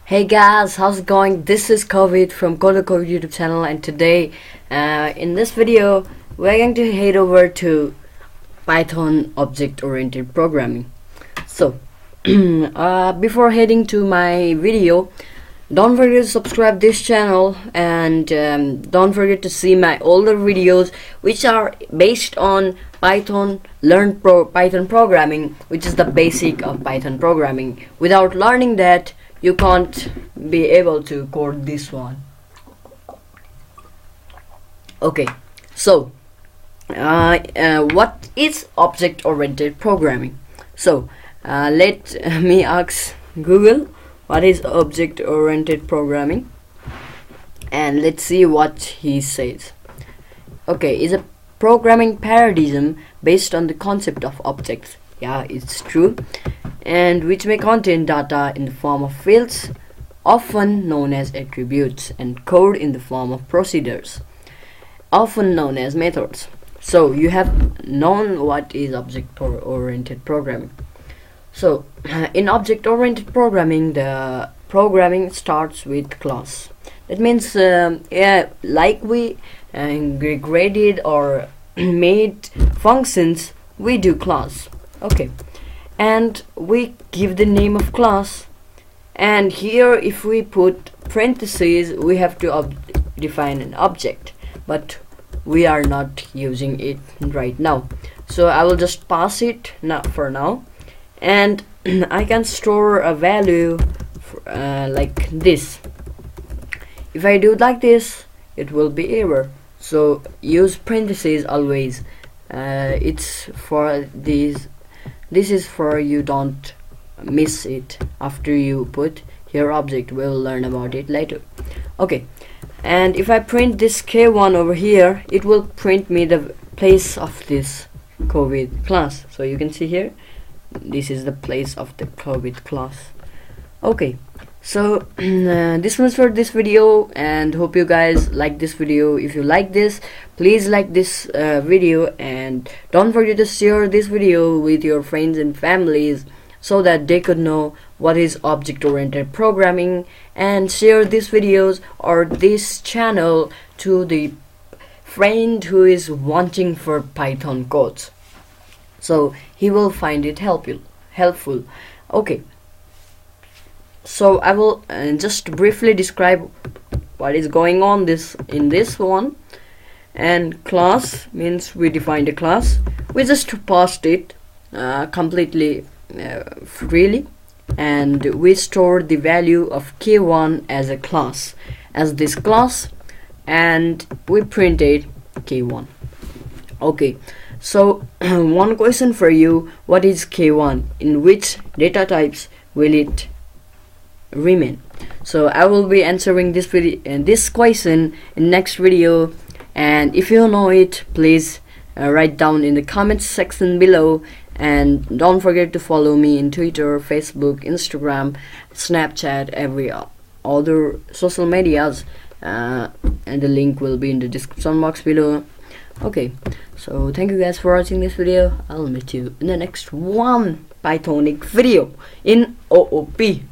Hey guys, how's it going? This is Kovid from Kovid YouTube channel, and today in this video we're going to head over to Python object-oriented programming. So before heading to my video, don't forget to subscribe this channel, and don't forget to see my older videos which are based on Python Python programming, which is the basic of Python programming. Without learning that, you can't be able to code this one. Okay, so what is object-oriented programming? So let me ask Google what is object-oriented programming, and let's see what he says. Okay, is a programming paradigm based on the concept of objects. Yeah, it's true. And which may contain data in the form of fields, often known as attributes, and code in the form of procedures, often known as methods. So you have known what is object-oriented programming. So in object-oriented programming, the programming starts with class. That means like we graded or made functions, we do class. Okay, and we give the name of class, and here if we put parentheses, we have to define an object, but we are not using it right now, so I will just pass it for now, and I can store a value like this. If I do like this, it will be error, so use parentheses always. It's for these. This is for you don't miss it after you put your object. We'll learn about it later. Okay, and if I print this K1 over here, it will print me the place of this Kovid class. So you can see here, this is the place of the Kovid class. Okay, so this was for this video, and hope you guys like this video. If you like this, please like this video, and don't forget to share this video with your friends and families so that they could know what is object-oriented programming, and share these videos or this channel to the friend who is wanting for Python codes, so he will find it helpful. Okay, so I will just briefly describe what is going on in this one. And class means we defined a class. We just passed it completely freely, and we stored the value of K1 as a class, as this class, and we printed K1. Okay, so one question for you: what is K1? In which data types will it remain? So I will be answering this question in next video, and if you know it, please write down in the comments section below, and don't forget to follow me in Twitter, Facebook, Instagram, Snapchat, every other social medias, and the link will be in the description box below. Okay, so thank you guys for watching this video. I'll meet you in the next one Pythonic video in OOP.